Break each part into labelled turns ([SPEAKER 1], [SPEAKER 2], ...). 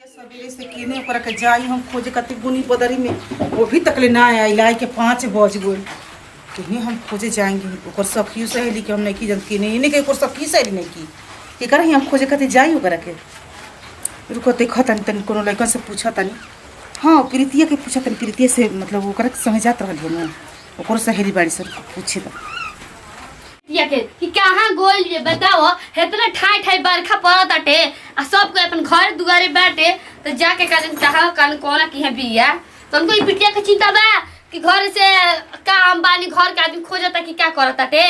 [SPEAKER 1] ये सवेरे से केने ओकरा के जाई हम खोजे कते बुनी बदरी में वो भी तकले ना आया इलाई के 5 बज गए केने हम खोजे जाएंगे ओकर सखी सहेली के हम नहीं की जन केने इने के ओकर सखी सहेली नहीं की के करे हम खोजे कते जाई ओकरा के रुको देखा तन कोनो लड़का से पूछा तनी हां प्रीतिया के पूछा तनी प्रीतिया से मतलब ओकरा के संगे जात रहल है ओकर सहेली बाड़ी से पूछे त
[SPEAKER 2] कि कहाँ गोल जे बताओ इतना ठाई ठाई बरखा पड़त बाटे आ सबको अपन घर दुआरे बाटे तो जाके काजन चाहा कान कोना की है बिया तो उनको ई बिटिया के चिंता बा कि घर से काम बानी घर के आदमी खोजता कि क्या करत बाटे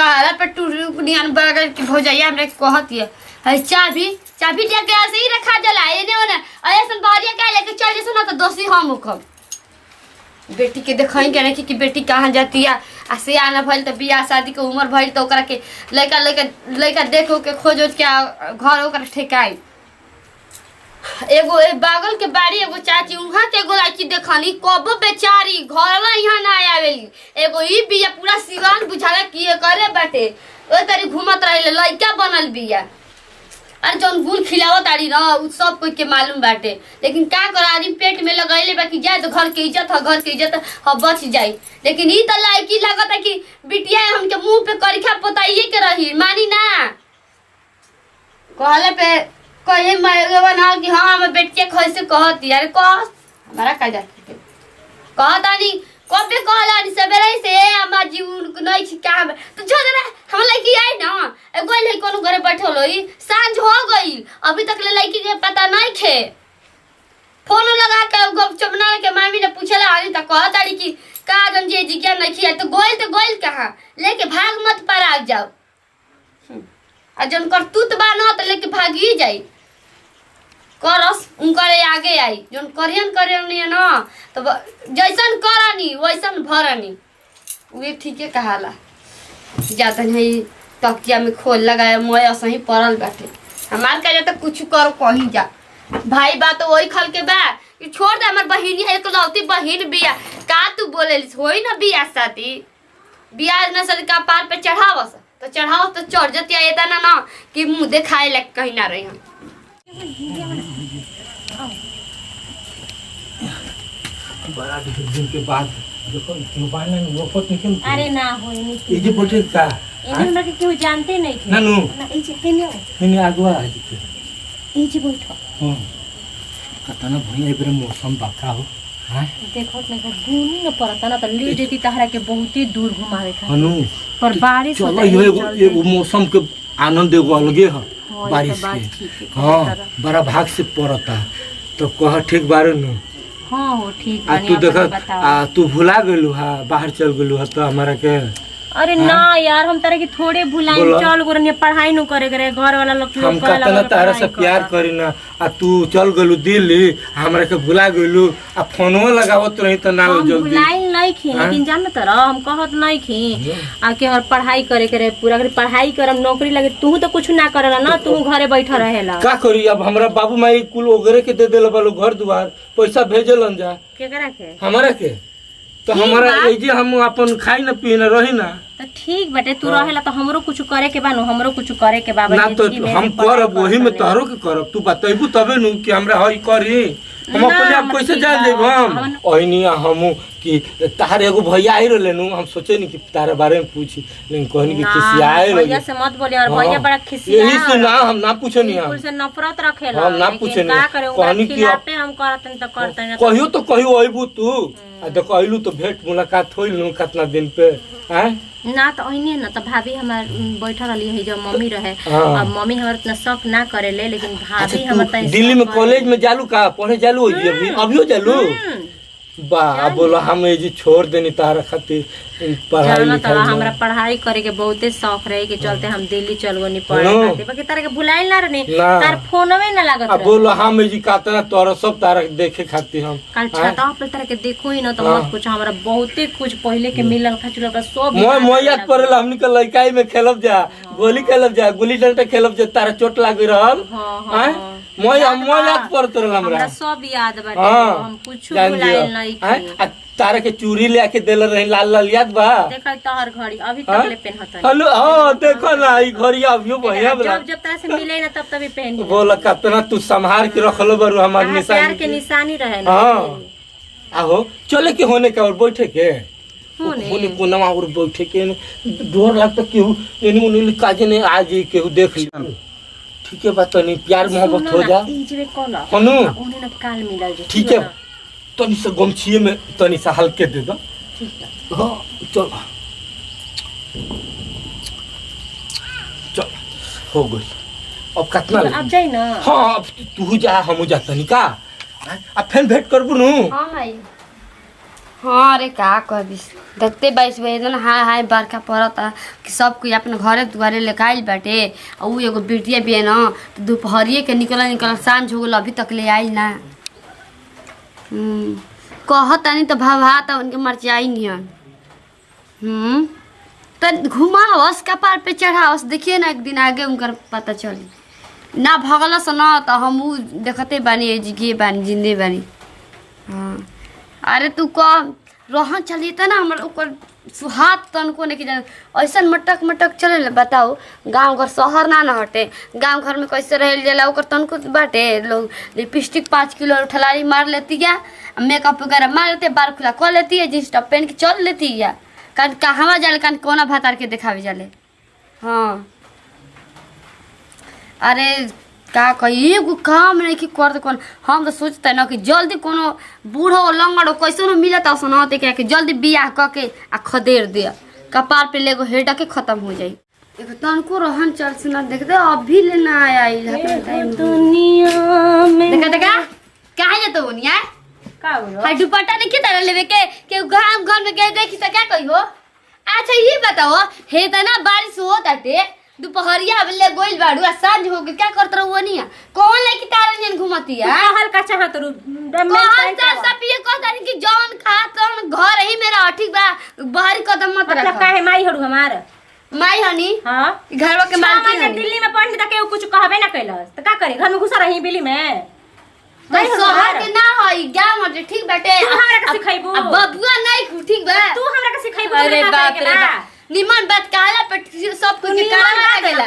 [SPEAKER 2] काला पे टूनियान बगल की भौजाइया हमरे कहत है चाबी लेके ऐसे ही रखा जला एने ओने ऐसन बारिया का लेके चल जैसे ना तो दोषी हम होखम बेटी के देखेंगे नहीं कि बेटी कहाँ जाती है आ सियाना भइल तो बियाह शादी के उम्र भइल तो ओकरा के लड़का देखो के खोजो के घर ओकरा ठेकाई एगो बागल के बाड़ी एगो चाची उहाँ के एगो लड़की देखनी कबो बेचारी घरवा यहाँ ना आवेली एगो ई बिया पूरा सिवान बुझाला किए करे बाटे ओ तरी घूमत रहिले लड़का बनल बिया अरे जौन गुल खिलावत ताड़ी ना उ सब कोई के मालूम बाटे लेकिन का कर आदमी पेट में लगैले बाकी जाए तो घर के इज्जत ह बच जाई लेकिन ई त लायकी लागत है कि बिटिया हमके मुंह पे करिखा पोताइए के रही मानी ना कहले पे कहे मैं ना कि हां हम बेटिया कैसे कहती अरे कह हमारा का जाती कहतानी कब पे कहलानी सवेरे से अम्मा जी नहीं छी काम तो जो जरा हम लड़की आई ना एगो ले कोनो घरे बैठल होई सांझ हो गई अभी तक ले लड़की के पता नहीं खे फोन लगा के गप चबना के मामी ने पूछला आनी त कहताड़ी कि का जन जे जी क्या नहीं खिया तो गोइल कहां लेके भाग मत पर आ जाओ आ जन कर तूत बा ना तो लेके भागी जाई करस उनकरे आगे आई जोन करियन ना तो जैसन करनी वैसन भरनी वे ठीके कहाला जातन है तकिया में खोल लगाया मोय असही पड़ल बाटे हमार का जाता कुछ करो कहीं जा भाई बा तो वही खल के बा कि छोड़ दे हमर बहिनी है एकलौती बहिन बिया का तू बोलेलिस होई ना बिया साथी बिया न सद का पार पे चढ़ावस तो चढ़ाओ तो चढ़ जतिया एता ना कि मुंह देखाए लग कहीं ना रही हम
[SPEAKER 3] बड़ा दिन के बाद देखो मोबाइल में नोफत निकल
[SPEAKER 4] अरे ना होई नहीं
[SPEAKER 3] ये जे बोटे का
[SPEAKER 4] एने हमरा के केहू जानते नहीं थे
[SPEAKER 3] नानू
[SPEAKER 4] ना ई जे केने
[SPEAKER 3] हेने आगवा आ जी
[SPEAKER 4] ई जे बैठो
[SPEAKER 3] हां कतना भई एबरे मौसम बाका हो हां
[SPEAKER 4] देखो ना का दूनी न पड़ता ना तो ले जेती तहरा के बहुते दूर घुमावे था
[SPEAKER 3] हनु
[SPEAKER 4] पर बारिश
[SPEAKER 3] चलो ये मौसम के आनंद एगो अलगे है बारिश के हां बड़ा भाग से पड़ता तो कह ठीक बारे नु
[SPEAKER 4] हां हो ठीक
[SPEAKER 3] आ तू देख तू भुला गेलू हां बाहर चल गेलू तो हमारा के
[SPEAKER 4] अरे ना यार हम तरह की थोड़े भुलाई चल गोरने पढ़ाई नु करे करे घर वाला लोग
[SPEAKER 3] हम कतना तारा से प्यार करी ना आ तू चल गेलू दिल्ली हमरा के भुला गेलू आ फोनवा लगावत रही त ना जल्दी
[SPEAKER 4] भुलाई नहीं खी लेकिन जान त हम कहत नहीं खी आ के और पढ़ाई करे करे पूरा करे पढ़ाई करम नौकरी लगे तू तो कुछ ना करला ना तू घरे बैठा रहेला
[SPEAKER 3] का करी अब हमरा बाबू माई कुल ओगरे के दे देला बालो घर दुआर पैसा भेजलन जा
[SPEAKER 4] केकरा के
[SPEAKER 3] हमरा के तो हमारा एजे हम अपन खाई ना पी ना रही ना
[SPEAKER 4] तो ठीक बाटे तू रहेला तो हमरो कुछ करे के बानो हमरो कुछ करे के बाबा
[SPEAKER 3] ना तो हम करब वही में तोहरो के करब तू बतैबू तबे नु कि हमरा हई करी हम अपने आप कैसे जान लेब हम ओहनिया हमू कि तार एगो भैया आई रहले नु हम सोचे नी कि तारे बारे में पूछी लेकिन कहनी कि खिसियाए रहे
[SPEAKER 4] भैया से मत बोले और भैया बड़ा खिसिया
[SPEAKER 3] यही से ना हम ना पूछनी हम
[SPEAKER 4] बिल्कुल से नफरत रखेला
[SPEAKER 3] हम ना पूछनी
[SPEAKER 4] का करे
[SPEAKER 3] कहनी
[SPEAKER 4] उनका
[SPEAKER 3] कि
[SPEAKER 4] खिलाफे हम करतन त करतन
[SPEAKER 3] कहियो तो कहियो आइबू तू आ देखो आइलू तो भेंट मुलाकात होइल नु कितना दिन पे हैं
[SPEAKER 4] ना तो ओहने ना तो भाभी हमार बैठल रही है जब मम्मी रहे अब मम्मी हमर इतना शौक ना करेले लेकिन भाभी हमर त
[SPEAKER 3] दिल्ली में कॉलेज में जालू का पढ़े जालू अभियो जालू बा बोलो हम ये जी छोड़ देनी तारा खातिर पढ़ाई
[SPEAKER 4] लिखाई हमरा पढ़ाई करे के बहुते शौक रहे के चलते हम दिल्ली चल गनी पढ़े खातिर बाकी तारा के भुलाइल ना रहनी तार फोनवे ना लागत
[SPEAKER 3] अब बोलो हम ये जी कातना तोरा सब तारा देखे खातिर हम
[SPEAKER 4] कल छाता पे तारा के देखो ही ना तो मत कुछ हमरा बहुते कुछ पहले के मिलल था चुलल का सब
[SPEAKER 3] मोय याद पड़ेला हमनी के लइकाई में खेलब जा गोली खेलब जा गुल्ली डंडा खेलब जा तारा चोट लागे रहल हां मैं याद पड़त रह हमरा
[SPEAKER 4] हमरा सब याद बाटे
[SPEAKER 3] हाँ,
[SPEAKER 4] हम कुछ
[SPEAKER 3] जान
[SPEAKER 4] भुलाइल
[SPEAKER 3] लियो।
[SPEAKER 4] नहीं
[SPEAKER 3] हैं?
[SPEAKER 4] की
[SPEAKER 3] आ तारा के चूड़ी ले आके देल रही लाल लाल याद बा
[SPEAKER 4] देखा तोहर घड़ी अभी
[SPEAKER 3] हाँ?
[SPEAKER 4] तक ले पेनहत
[SPEAKER 3] हेलो हां देखो ना ई घड़िया अभियो बढ़िया बा
[SPEAKER 4] जब जब तरह से मिले ना तब तभी पहनी
[SPEAKER 3] बोल कितना तू संभाल के रखलो बरू हमार
[SPEAKER 4] प्यार
[SPEAKER 3] निशान
[SPEAKER 4] के निशानी रहे ना
[SPEAKER 3] हाँ आहो चले के होने का और बैठे के
[SPEAKER 4] होने
[SPEAKER 3] होने कोनमा और बैठे के डर लगता केहू एनी मुनी काजे ने आज केहू देख ली ठीक है बात नहीं प्यार मोहब्बत हो जा
[SPEAKER 4] तीजवे कोला
[SPEAKER 3] हनु
[SPEAKER 4] उन्हें ना काल मिलल जे
[SPEAKER 3] ठीक है तनी से गमछिए में तनी से हल्के दे दो
[SPEAKER 4] ठीक है
[SPEAKER 3] हाँ चल चल हो गई अब कितना
[SPEAKER 4] अब जाई ना
[SPEAKER 3] हाँ अब तू जा हम जा तनी का अब फिर भेंट करबू नु
[SPEAKER 2] हाँ भाई हाँ अरे का कहबिस देखते बाईस बजे ना हाय हाय बरखा पड़ता कि सब कोई अपने घरे दुआरे लेके आइल बाटे और उ एगो बेटिया भी है ना तो दोपहरिए के निकल सांझ हो गल अभी तक ले आइल ना कहता नहीं तो भाभा उनके मरचाई नियन तो घुमावस कपार पे चढ़ावस देखिए ना एक दिन आगे उनकर पता चली ना भगलस ना तो हम देखते बानी जिगे बानी जिंदे बानी हाँ अरे तू कह रहन चलिए ना हमारे ऊपर सुहाग तनको नहीं जान ऐसा मटक मटक चले बताओ गांव घर शहर ना हटे गांव घर में कैसे रह जाला ओकर तनको बाटे लोग लिपस्टिक 5 किलो ठलारी मार लेती है मेकअप वगैरह मार लेते बाल खुला कर लेती है जींस टॉप पहन के चल लेती है कान कहाँ जाले कान कोना भातार के दिखावे जाले हाँ अरे का कही एगो काम नहीं कि कर दे कौन हम तो सोचते ना कि जल्दी कोनो बूढ़ो लंगड़ो कैसे मिलता सुनते क्या कि जल्दी बियाह क के आ खदेर दे कपार पे लेगो हेडा के खत्म हो जाई एगो तनको रहन चल सुना देख दे अभी लेना आया
[SPEAKER 4] दुनिया में
[SPEAKER 2] देखा देखा कहाँ जाते हो नहीं
[SPEAKER 4] का हो
[SPEAKER 2] हाय दुपट्टा नहीं कितना लेवे के गांव घर में गए देखी तो क्या कही हो अच्छा ये बताओ हे त ना बारिश हो ताटे दोपहरिया अब ले गोइल बाड़ू आ सांझ हो गई क्या करत रहू नहीं कौन लेके तारन घुमती है
[SPEAKER 4] कहल का चाहत रु
[SPEAKER 2] कौन सा सब ये कहता कि जौन खा तौन घर ही मेरा ठीक बा बाहरी कदम मत
[SPEAKER 4] मतलब
[SPEAKER 2] रख
[SPEAKER 4] काहे माई हरु हमार
[SPEAKER 2] माई हनी
[SPEAKER 4] हां
[SPEAKER 2] घरवा के मालकिन
[SPEAKER 4] मालकिन दिल्ली में पढ़नी त केहू कुछ कहबे ना कैलस त का करे घर में घुसा रही बिली में
[SPEAKER 2] नहीं शहर के ना होई गांव में ठीक बाटे
[SPEAKER 4] तू हमरा के सिखाइबू
[SPEAKER 2] अब बबुआ नहीं ठीक बा
[SPEAKER 4] तू हमरा के सिखाइबू
[SPEAKER 2] अरे बाप रे बाप निमन बात कहला पे सब कुछ काला लगा देला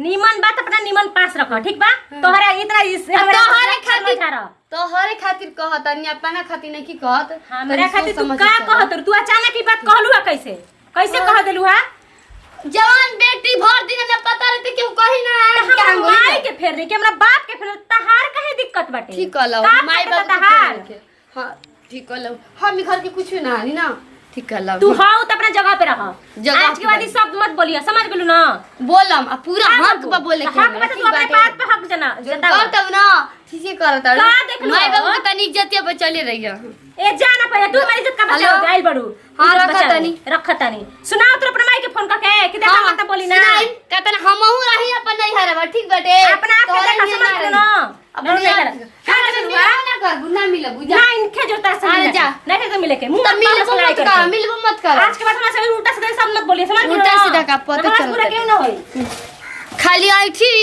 [SPEAKER 4] निमन बात अपना निमन पास रख ठीक बा तोहरा इतना
[SPEAKER 2] तोहरे खातिर कहता नहीं अपना खातिर नहीं की कहत
[SPEAKER 4] हमरा खातिर तू का कहत तू अचानक की बात कहलू कैसे कैसे कह देलू हा
[SPEAKER 2] जवान बेटी भर दिन ना पता रहते क्यों कही ना
[SPEAKER 4] हम माई के फेर नहीं कि हमरा बाप के फेर तहार काहे दिक्कत बाटे
[SPEAKER 2] ठीक कहलो माई बाप
[SPEAKER 4] तहार
[SPEAKER 2] हां ठीक कहलो हम घर के कुछ ना हनी ना ठीक कहलो
[SPEAKER 4] तू हाउ त अपना जगह पे रह आज के बाद शब्द मत बोलिया समझ गेलू ना
[SPEAKER 2] बोलम आ पूरा हक बा बोले के
[SPEAKER 4] हक बा तू अपने बात पे हक जना
[SPEAKER 2] करतब ना ठीक है करता माई बाप के तनी इज्जतिया पे चले रहिया
[SPEAKER 4] ए जाना पड़े तू मेरी इज्जत का बचा गाइल बड़ू
[SPEAKER 2] हां
[SPEAKER 4] रखतानी सुनाओ तो अपने माई के फोन करके कि देखा मत बोली ना
[SPEAKER 2] कहता हमहू रही अपन नहीं हरवा ठीक बाटे
[SPEAKER 4] अपना आप के देखा समझ ना अपने
[SPEAKER 2] ना कर बुना मिले बुझा
[SPEAKER 4] ना इनके जो तरह से
[SPEAKER 2] जा
[SPEAKER 4] नहीं तो मिले के मुंह
[SPEAKER 2] तब मिलबो मत कर
[SPEAKER 4] आज के बाद हमरा से उल्टा सीधा सब मत बोलिए समझ
[SPEAKER 2] उल्टा सीधा का पता चल
[SPEAKER 4] पूरा क्यों ना होई
[SPEAKER 2] खाली आई थी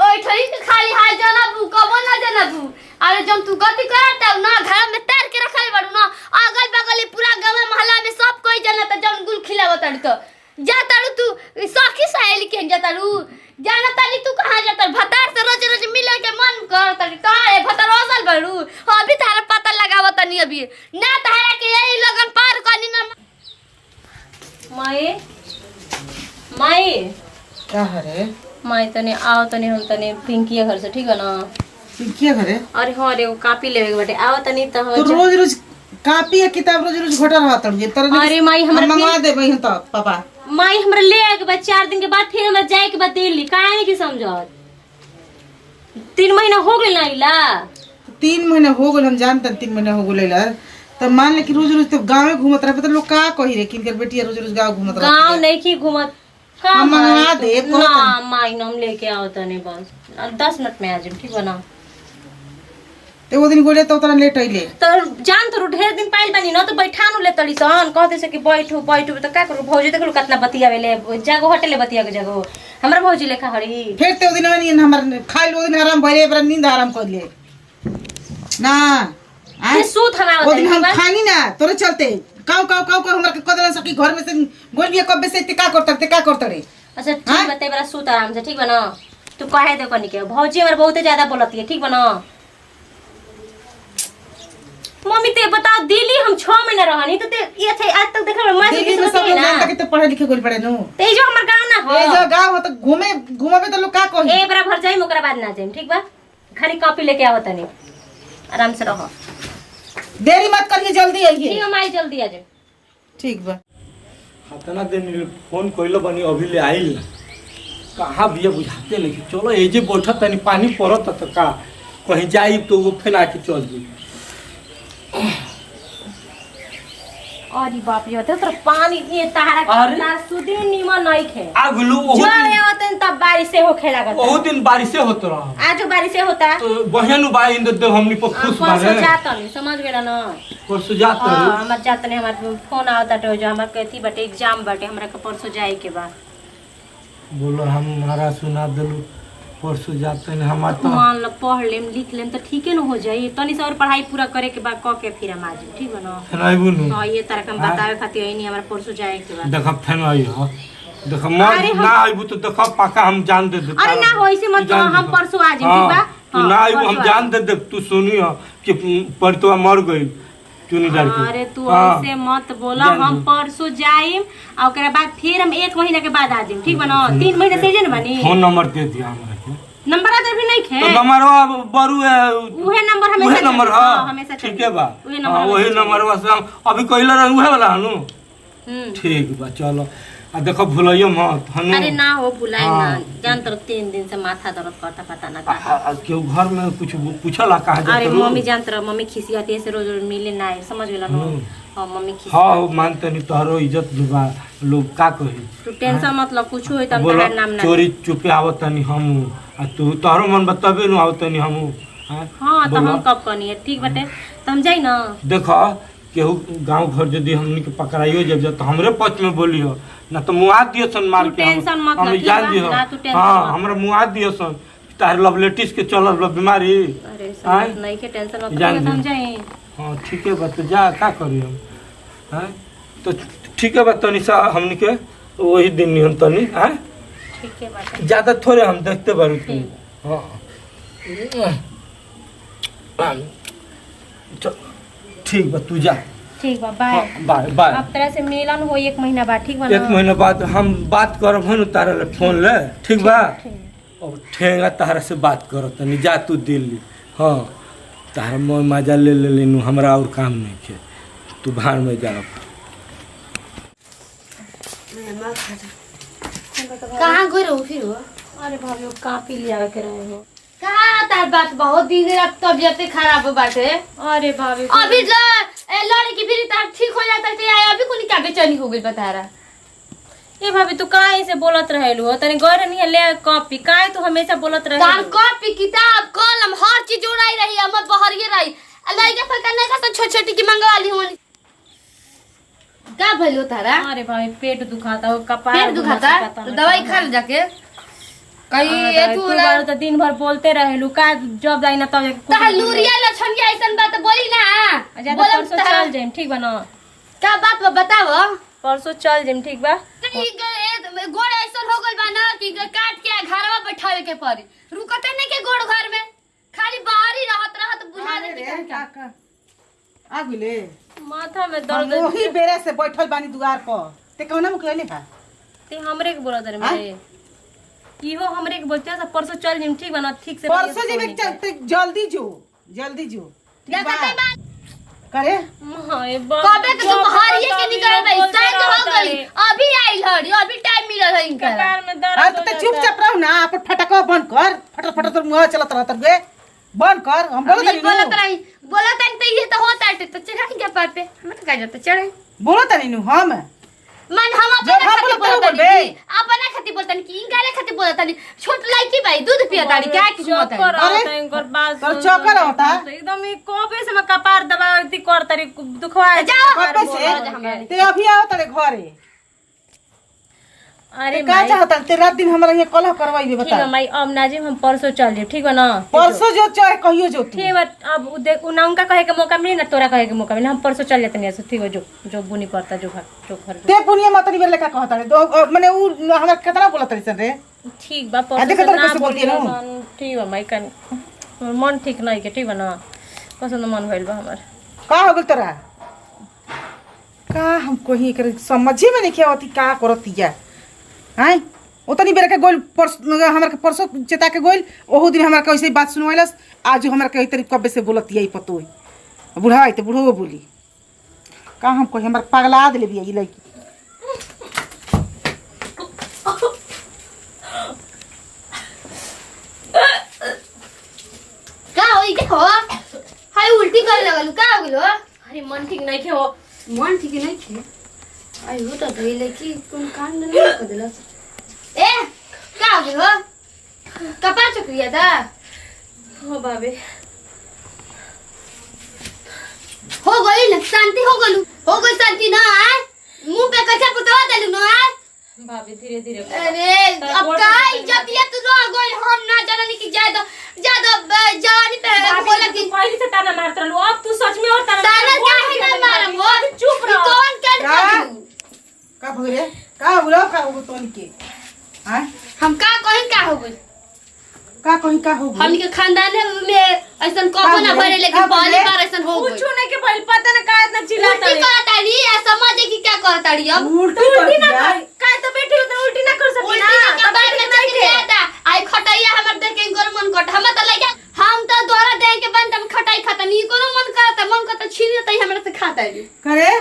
[SPEAKER 2] ओइ थई के खाली हाय जनबू कबो ना जनबू अरे जब तू गति करता ना घर में तार के रखल बाड़ू ना अगल बगल पूरा गांव मोहल्ला में सब कोई जनता जब गुल खिलावत तो जाताड़ू तू सखी सहेली के जाताड़ू जाना ताली तू कहां जाता भतार से रोज रोज मिले के मन करता तो ए भतार रोसल बाड़ू अभी तारा पता लगावत नहीं अभी ना तारा के यही लगन पार करनी ना
[SPEAKER 4] माई माई
[SPEAKER 1] क्या हरे
[SPEAKER 4] माई तने आओ तने हम तने पिंकी घर से ठीक है ना
[SPEAKER 1] क्या करे
[SPEAKER 4] अरे हाँ रे वो कापी लेवे बाटे आओ तनी त
[SPEAKER 1] तो रोज रोज कापी या किताब रोज रोज घोटा रहत है तरह
[SPEAKER 4] अरे माई हमरा
[SPEAKER 1] मंगवा देबे हम तो पापा
[SPEAKER 4] माई हमरा ले आके बाद 4 दिन के बाद फिर हमरा जाए के बाद दिल्ली काहे नहीं की समझत 3 महीना हो गेल ना इला
[SPEAKER 1] 3 महीना हो गेल हम जानते 3 महीना हो गेल तो मान ले कि रोज रोज तो गांव में घूमत रहे तो लोग का कही रे किनकर बेटिया रोज रोज गांव घूमत रहे
[SPEAKER 4] गांव नहीं की घूमत का
[SPEAKER 1] हम मंगवा दे
[SPEAKER 4] ना माई नाम लेके आओ तने बस 10 मिनट में आ जाऊं ठीक बना
[SPEAKER 1] ते वो दिन गोले तो उतना लेट आइले
[SPEAKER 4] तो जान तो ढेर दिन पाइल बनी न तो बैठा नु ले तड़ी सन कहते से कि बैठो बैठो तो का करू भौजी देखलू कितना बतियावेले जागो हटेले बतिया के जागो हमरा भौजी लेखा हड़ी
[SPEAKER 1] फिर ते वो दिन नहीं हमर खाइल वो दिन आराम भइले पर नींद आराम कर ले ना
[SPEAKER 4] ये सूत हवा
[SPEAKER 1] वो दिन हम खानी ना तोरे चलते काऊ काऊ काऊ काऊ हमरा के कदलन सकी घर में से गोलिया कब से ते का करत रे
[SPEAKER 4] अच्छा ठीक बते बरा सूत आराम से ठीक बना तू कहे दे कनी के भौजी हमर बहुत ज्यादा बोलती है ठीक बना मम्मी ते बता दिल्ली हम 6 महीना रहनी तो ते ये थे आज तक देखल मैं
[SPEAKER 1] दिल्ली में सब लोग तक ते पढ़े लिखे गोल पड़े नु
[SPEAKER 4] ते जो हमर गांव ना हो
[SPEAKER 1] ए जो गांव हो तो घूमे तो लोग का कही
[SPEAKER 4] ए बरा भर जाई ओकरा बाद ना जाई ठीक बा खाली कॉपी लेके आवत नहीं आराम से रहो
[SPEAKER 1] देरी मत करिए जल्दी आइए
[SPEAKER 4] ठीक है माई जल्दी आ जाओ
[SPEAKER 1] ठीक बा
[SPEAKER 3] हतना दिन फोन कइलो बनी अभी ले आइल कहाँ बिया बुझाते लेकिन चलो ए जे बैठत तनी पानी पड़त त का कहीं जाई तो वो फेना के चल जी
[SPEAKER 4] अरे बाप रे तो पानी ये तारा
[SPEAKER 3] अरे।
[SPEAKER 4] ना सुदी नीमन नहीं खे
[SPEAKER 3] आगलू
[SPEAKER 4] जो आवतन तब बारिश से होखे लागत
[SPEAKER 3] बहुत दिन बारिश होत रहा
[SPEAKER 4] आज बारिश से होता
[SPEAKER 3] तो बहन बाई इंद दे हमनी पर खुश
[SPEAKER 4] परसों
[SPEAKER 3] बारे
[SPEAKER 4] जाता नहीं समझ गेला ना
[SPEAKER 3] परसों जात
[SPEAKER 4] हां
[SPEAKER 3] रहे
[SPEAKER 4] हमर जात नहीं हमर फोन आवता तो जो हमर कथी बटे एग्जाम बटे हमरा के परसों जाए के बा
[SPEAKER 3] बोलो हमारा सुना देलू परसों जाते हैं हमार तो
[SPEAKER 4] मान ल पढ़ लेम लिख लेम तो ठीके न हो जाई तनी से और पढ़ाई पूरा करे के बाद क के फिर हम आ जाई ठीक बा ना
[SPEAKER 3] फेनाई बुनु
[SPEAKER 4] हां ये तरह के हम बतावे खातिर नहीं हमरा परसों जाए के बा
[SPEAKER 3] देखा फेनाई हो देखा मर ना आइबू तो देखा पाका हम जान दे दे
[SPEAKER 4] अरे ना हो ऐसे मत हम परसों आ जाई ठीक बा
[SPEAKER 3] तू ना आइबू हम जान दे दे तू सुनी हो कि परतवा मर गई चुनी डर के
[SPEAKER 4] अरे तू ऐसे मत बोला हम परसों जाइम और ओकरा बाद फिर हम 1 महीना के बाद आ जाइम ठीक बा ना 3 महीने से जे न बनी
[SPEAKER 3] फोन नंबर दे दिया हमरा के
[SPEAKER 4] नंबर आदर भी नहीं खे
[SPEAKER 3] तो नंबर बरू है
[SPEAKER 4] उहे नंबर हमेशा
[SPEAKER 3] उहे नंबर
[SPEAKER 4] हां
[SPEAKER 3] हां
[SPEAKER 4] हमेशा
[SPEAKER 3] ठीक है बा
[SPEAKER 4] उहे नंबर
[SPEAKER 3] वही नंबर बस हम अभी कइला रंग उहे वाला हनु
[SPEAKER 4] हम्म
[SPEAKER 3] ठीक बा चलो आ देखो भुलाइयो मत हनु
[SPEAKER 4] अरे ना हो बुलाई ना
[SPEAKER 3] हाँ।
[SPEAKER 4] जान तर 3 दिन से माथा दर्द करता पता ना का
[SPEAKER 3] क्यों घर में कुछ पूछला कहा
[SPEAKER 4] अरे
[SPEAKER 3] जात
[SPEAKER 4] मम्मी जान तर मम्मी खिसियाती से रोज रोज मिले ना है, समझ गेला ना हां मम्मी खिसी
[SPEAKER 3] हाँ मानते नहीं तोहरो इज्जत दुबा लोग का कही
[SPEAKER 4] तू टेंशन मत ल कुछ होई त
[SPEAKER 3] बोलो
[SPEAKER 4] तोहार नाम ना
[SPEAKER 3] चोरी चुपे आवत नहीं हम आ तू तोहरो मन बताबे न आवत नहीं हम
[SPEAKER 4] हां त हम कब कनी है ठीक बाटे त हम जाई ना
[SPEAKER 3] देखो केहू गांव घर यदि हमनी के पकड़ाइयो जब तो हमरे पक्ष में बोलियो ना तो मुआ दियो सन मार
[SPEAKER 4] तू
[SPEAKER 3] के
[SPEAKER 4] टेंशन मत
[SPEAKER 3] हम
[SPEAKER 4] ल, ठीक
[SPEAKER 3] जान
[SPEAKER 4] बा?
[SPEAKER 3] दियो
[SPEAKER 4] ना, तू टेंशन
[SPEAKER 3] हां
[SPEAKER 4] मत।
[SPEAKER 3] हमरा मुआ दियो सन तार लवलेटिस के चलल बीमारी
[SPEAKER 4] अरे समझ नहीं के टेंशन मत
[SPEAKER 3] जान
[SPEAKER 4] ले हम
[SPEAKER 3] दी।
[SPEAKER 4] जाई
[SPEAKER 3] हां ठीक है बात जा का करी हम हैं तो ठीक है बात तनी सा हमनी के वही दिन निहन तनी हैं
[SPEAKER 4] ठीक है बाटे
[SPEAKER 3] ज्यादा थोड़े हम देखते बारू तू हाँ चल, ठीक बा तू जा
[SPEAKER 4] ठीक बा बाय
[SPEAKER 3] हाँ, बाय बाय
[SPEAKER 4] अब तरह से मिलन हो 1 महीना बाद ठीक बा ना
[SPEAKER 3] 1 महीना बाद हम बात करब हन तारा ले फोन ले ठीक बा और ठेंगा तारा से बात करो तनी जा तू दिल्ली हाँ तारा मोह मजा ले लेनु हमरा और काम नहीं के तू भाड़ में जा
[SPEAKER 2] कहाँ गए रहो फिर हो
[SPEAKER 4] अरे भाभी वो कापी लिया के रहे हो
[SPEAKER 2] कहाँ तार बात बहुत दिन रात तबियत खराब हो बाटे
[SPEAKER 4] अरे भाभी
[SPEAKER 2] अभी लड़की फिर तार ठीक हो जाता है अभी कुछ क्या बेचैनी हो गई बता रहा
[SPEAKER 4] ये भाभी तू काहे से बोलत रहेलू हो तनी गौर नहीं ले कॉपी काहे तू हमेशा बोलत
[SPEAKER 2] तार
[SPEAKER 4] रहेलू
[SPEAKER 2] कॉपी किताब कलम हर चीज उड़ाई रही है मैं बहरिए रही लड़का फलका नहीं का छोटी छोटी की मंगवा ली होनी का भलो तारा
[SPEAKER 4] अरे भाभी पेट दुखाता हो कपार
[SPEAKER 2] पेट दुखाता तो दवाई खा ले जाके कहीं ये तू
[SPEAKER 4] बार तो दिन भर बोलते रहेलू का जब जाई ना तब जाके
[SPEAKER 2] तार लूरिया लछन के ऐसन बात बोली ना
[SPEAKER 4] अच्छा तो
[SPEAKER 2] बोलम
[SPEAKER 4] परसों चल जाइम ठीक बा ना
[SPEAKER 2] का बात बताओ
[SPEAKER 4] परसों चल जाइम ठीक बा
[SPEAKER 2] गोड़ ऐसा हो गल बा ना कि काट के घरवा बैठावे के पड़ी रुकते नहीं के गोड़ घर में खाली बाहर ही रहत बुझा दे
[SPEAKER 1] आ गेले
[SPEAKER 4] माथा में
[SPEAKER 1] हम
[SPEAKER 4] दर्द
[SPEAKER 1] वही बेरे से बैठल बानी दुआर पर ते कौन मुकले बा
[SPEAKER 4] ते हमरे के बोलत रे मेरे इहो हमरे के बोलते सब परसों चल जाइम ठीक बा ना ठीक से
[SPEAKER 1] परसों जी में चलते जल्दी जो ठीक बा? करे
[SPEAKER 4] हां ये बात
[SPEAKER 2] कबे के तुम हरिए के निकल गई सांझ हो गई अभी आइल हरी अभी टाइम मिलल है इनका
[SPEAKER 4] पैर में दर्द
[SPEAKER 1] अरे तो चुपचाप रहो ना अपन फटका बंद कर फटर फटर तो मुंह चलत रहत गे बंद कर हम बोलत
[SPEAKER 2] अभी बोलत रही तो ये तो होता है तो चढ़ाई के पार पे हम तो कह जाते चढ़े
[SPEAKER 1] बोलत नहीं हम
[SPEAKER 2] मन हम
[SPEAKER 1] जो
[SPEAKER 2] अपना
[SPEAKER 1] हम
[SPEAKER 2] खातिर
[SPEAKER 1] बोलत
[SPEAKER 2] बोलत
[SPEAKER 1] बोलबे।
[SPEAKER 2] नहीं अपना खातिर बोलत नहीं कि इनका खातिर बोला तानी छोट लड़की भाई दूध पिया तानी क्या किस मत है
[SPEAKER 1] अरे,
[SPEAKER 4] इनकर बात
[SPEAKER 1] तो चक्कर होता
[SPEAKER 4] एकदम ई कोबे से मैं कपार दबाती कर तरी दुखवा
[SPEAKER 2] जाओ
[SPEAKER 1] कब से ते अभी आओ तेरे घरे
[SPEAKER 4] अरे
[SPEAKER 1] का चाहता ते रात दिन हमरा ये कलह करवाई
[SPEAKER 4] ठीक
[SPEAKER 1] बता
[SPEAKER 4] है माई अब नाजिम हम परसों चल जाए ठीक है ना
[SPEAKER 1] परसों जो चाहे कहियो जो तू।
[SPEAKER 4] ठीक है अब देख उन उनका कहे के मौका मिली ना तोरा कहे के मौका मिली हम परसों चल जाते नहीं ठीक है जो बुनी करता जो घर
[SPEAKER 1] ते पुनिया मतनी बेले का कहता रे दो माने उ हमरा कितना बोलत रे रे
[SPEAKER 4] ठीक बा
[SPEAKER 1] आ
[SPEAKER 4] परसों
[SPEAKER 1] देख
[SPEAKER 4] से
[SPEAKER 1] तोरा
[SPEAKER 4] ना
[SPEAKER 1] कैसे बोलती है ना
[SPEAKER 4] बोलिए ठीक है माई कन मन ठीक नहीं के ठीक है ना पसंद मन भइल बा हमर
[SPEAKER 1] का हो गेल तोरा का हम कोही कर समझे में नहीं के होती का करतिया हैं उतनी बेर के गोल हमरा के परसों चेता के गोल ओहो दिन हमरा के ऐसे बात सुनवाइलस आज हमरा के तरी कबे से बोलत यही पतो है बुढ़ा है तो बुढ़ो बोली का हम कोही हमरा पगला देले बिया ई लड़की
[SPEAKER 2] का होई के हो हाय उल्टी कर लगल का हो गेलो
[SPEAKER 4] अरे मन ठीक नहीं के हो
[SPEAKER 2] मन ठीक नहीं थे आई हो तो गई लेकिन कोन कान नहीं कर देला ए का हो गेलो कपार चक्रिया था
[SPEAKER 4] हो बाबे
[SPEAKER 2] हो गई ना शांति हो गई शांति ना आए मुंह पे कच्चा पुतवा देलु ना आए
[SPEAKER 4] भाभी धीरे धीरे
[SPEAKER 2] अरे अब का इज्जतिया तू रह गई हम ना जाननी कि ज्यादा जवानी पे बोला कि
[SPEAKER 4] पहले से ताना मारत रहलू अब तू सच में और
[SPEAKER 2] ताना काहे ना मारम हो
[SPEAKER 4] चुप रह
[SPEAKER 2] कौन कर
[SPEAKER 1] का भगरे का बोलो का हो तोन के हैं
[SPEAKER 2] हम का कहीं का हो गई
[SPEAKER 1] का कहीं का हो
[SPEAKER 2] हमनी के खानदान में ऐसन कबो ना भरे लेकिन पहली बार ऐसन हो गई
[SPEAKER 4] कुछ नहीं के पहले पता ना का इतना चिल्लाता
[SPEAKER 2] उल्टी कहताड़ी आ समझे कि क्या कहताड़ी अब
[SPEAKER 1] उल्टी कर
[SPEAKER 4] उल्टी ना
[SPEAKER 1] दिया
[SPEAKER 4] कर का तो बेटी उतना उल्टी ना कर सकी
[SPEAKER 2] उल्टी ना कबार में चक्री आता आई खटाइया हमर देख के इनकर मन कट हम त लइका हम त द्वारा दे के बंद हम खटाई खाता नी कोनो मन करता छीन तई हमरा से खाता है
[SPEAKER 1] करे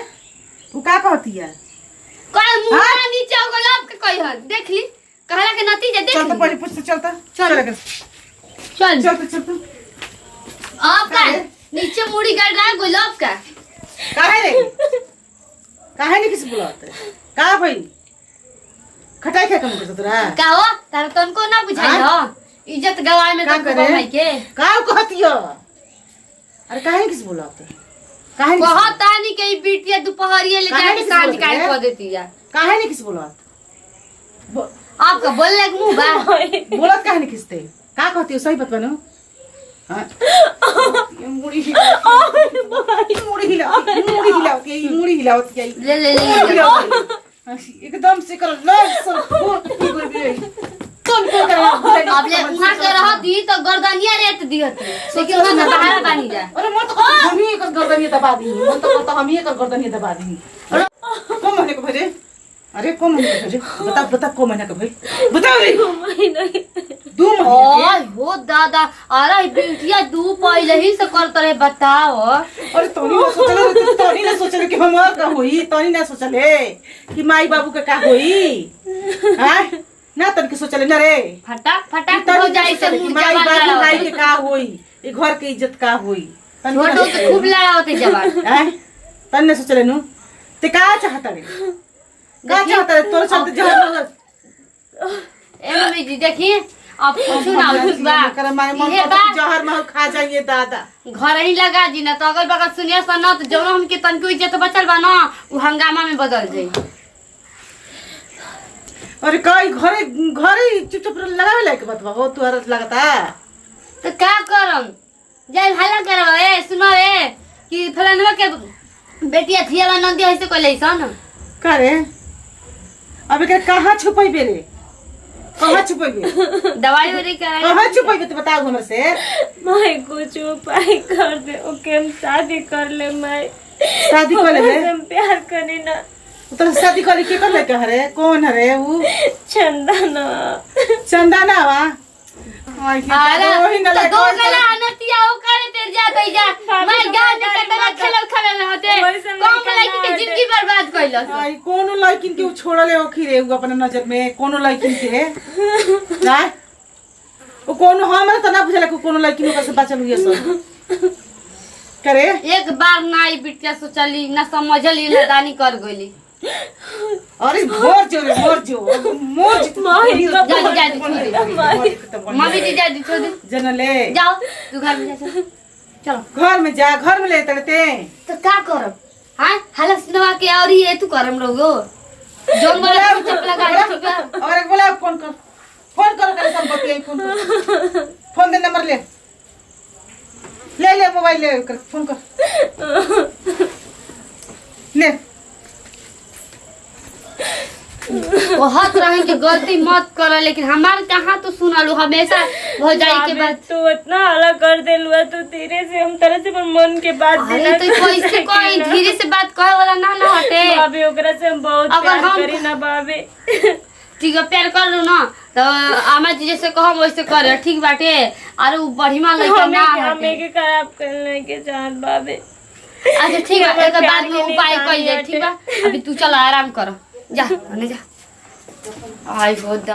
[SPEAKER 1] तू का कहती है
[SPEAKER 2] कोई मुंह नीचे हो गल अब के कहि हन देख ली कहला के नतीजा देख
[SPEAKER 1] चल तो
[SPEAKER 2] ली
[SPEAKER 1] पहले पूछ चलता
[SPEAKER 2] चल। चल
[SPEAKER 1] चल
[SPEAKER 2] अब का नीचे मुड़ी गड़ रहा गुलाब का
[SPEAKER 1] काहे रे काहे नहीं किसी बुलाते का भाई खटाई क्या कम करत तोरा
[SPEAKER 2] का हो तार तनको ना बुझाई हो इज्जत गवाए में
[SPEAKER 1] का
[SPEAKER 2] तुमको
[SPEAKER 1] करे?
[SPEAKER 2] भाई के
[SPEAKER 1] का कहती हो अरे काहे नहीं किसी बुलाते काहे नहीं
[SPEAKER 2] बहुत तानी के बिटिया दोपहरिया ले
[SPEAKER 1] काहे
[SPEAKER 2] जाके
[SPEAKER 1] नहीं
[SPEAKER 2] सांझ
[SPEAKER 1] बोलते?
[SPEAKER 2] काट कर देती है
[SPEAKER 1] काहे नहीं किसी बुलाते
[SPEAKER 2] आपका बोलने के मुंह बा
[SPEAKER 1] बोलत काहे नहीं किसते का कहती हो सही बतवा ना हां मुड़ी हिलावत के
[SPEAKER 2] ले
[SPEAKER 1] एकदम से कर लग सर
[SPEAKER 2] अब ले वहां के रह दी तो गर्दनिया रेट दिहत लेकिन हम बाहर बानी जा
[SPEAKER 1] अरे मन तो हम ही एक गर्दनिया दबा दी मन तो कहता हम ही एक गर्दनिया दबा दी अरे कौन महीने को भेजे अरे कौन महीने को भेजे बता कौन महीने को भेज बता रे 2 महीने
[SPEAKER 2] ओए हो दादा अरे बिटिया दू पहले ही से करत रहे बताओ
[SPEAKER 1] अरे तोनी ना सोचले कि हम का होई तोनी ना सोचले कि माई बाबू का होई हां ना तन के सोचले ना रे
[SPEAKER 2] फटाक हो जाई से मुंह
[SPEAKER 1] माई
[SPEAKER 2] जवान
[SPEAKER 1] बाबू
[SPEAKER 2] लड़ा
[SPEAKER 1] भाई के का होई ए घर के इज्जत का होई
[SPEAKER 2] छोटो तो खूब लड़ा होते जवान
[SPEAKER 1] हैं तन ने सोचले नु ते का चाहता रे का चाहता रे तोर साथ जहर
[SPEAKER 2] ए मम्मी जी देखी अब पूछू ना उस बा
[SPEAKER 1] कर मारे मन
[SPEAKER 2] ये
[SPEAKER 1] को
[SPEAKER 2] बात
[SPEAKER 1] जहर में खा जाइए दादा
[SPEAKER 2] घर ही लगा दी ना तो अगल बगल सुनिए सना तो जब हम के तन को इज्जत बचल बा ना वो हंगामा में बदल जाई
[SPEAKER 1] अरे कई घरे चुप लगावे लायक बतवा हो तू लगता
[SPEAKER 2] तो क्या करम जाय हल्ला करो ए सुनो ए कि फलानवा के बेटिया थिया नंदी ऐसे कोले सन
[SPEAKER 1] करे अबे के कहां छुपैबे रे कहां छुपैबे
[SPEAKER 2] दवाई वाली कराई
[SPEAKER 1] कहां छुपैबे तो बताओ हमर से
[SPEAKER 4] माई कुछ उपाय कर दे ओके हम शादी कर ले माई
[SPEAKER 1] शादी कर ले
[SPEAKER 4] हम प्यार करी ना
[SPEAKER 1] तो शादी करे के कर ले के हरे कौन हरे ऊ
[SPEAKER 4] चंदना
[SPEAKER 1] चंदना वा आई के
[SPEAKER 2] अरे
[SPEAKER 1] वही न
[SPEAKER 2] तो
[SPEAKER 1] लगे
[SPEAKER 2] दो गला अनतिया ओ करे तेर जा दई जा मैं गांव में कतना खेलल रहते
[SPEAKER 4] वैसे
[SPEAKER 2] कम
[SPEAKER 4] लड़का
[SPEAKER 2] लड़की के
[SPEAKER 4] ना
[SPEAKER 2] जिंदगी बर्बाद कइलस
[SPEAKER 1] आई कोनो लड़किन के ऊ छोड़ले ओखी रे ऊ अपन नजर में कोनो लड़किन के ना ओ कोनो हमरा त ना बुझला कोनो लड़किन ओकर से बचल हुई सब करे
[SPEAKER 2] एक बार नाई बिटिया सोचली ना समझली लदानी कर गइली
[SPEAKER 1] अरे मोर जो मोर
[SPEAKER 4] माही
[SPEAKER 2] जा जा
[SPEAKER 1] तो
[SPEAKER 2] मम्मी जी जा दी छोड़ दे
[SPEAKER 1] जन ले
[SPEAKER 2] जाओ तू घर में जा चलो
[SPEAKER 1] घर में जा घर में ले तड़ते
[SPEAKER 2] तो का करब हां हाला सुनवा के और ये तू करम लोगो जोन बोला चपला गाड़ी ठीक है
[SPEAKER 1] और एक बोला फोन करो कर सब बतियाई फोन दे नंबर ले मोबाइल ले कर फोन कर ले
[SPEAKER 2] बहुत रहे कि गलती मत कर लेकिन हमार कहाँ तो सुनालू हमेशा भौजाई के बात
[SPEAKER 4] तू इतना हल्ला कर देलुआ तू धीरे से हम तरह से मन के बात
[SPEAKER 2] अरे तो कैसे कोई धीरे से बात कहे वाला ना हटे
[SPEAKER 4] भाभी ओकरा से हम बहुत
[SPEAKER 2] अगर
[SPEAKER 4] प्यार
[SPEAKER 2] हम-
[SPEAKER 4] करी ना भाभी
[SPEAKER 2] ठीक है प्यार कर लो ना तो आमा जी जैसे कहो वैसे करे ठीक बाटे और वो बढ़िया लड़का ना हटे
[SPEAKER 4] हमें के खराब करने के चाहत भाभी
[SPEAKER 2] अच्छा ठीक है एक बाद में
[SPEAKER 4] के लिए
[SPEAKER 2] उपाय
[SPEAKER 4] काम
[SPEAKER 2] कर जाए
[SPEAKER 4] बाटे।
[SPEAKER 2] ठीक बा अभी तू चल आराम कर जा जा आई बहुत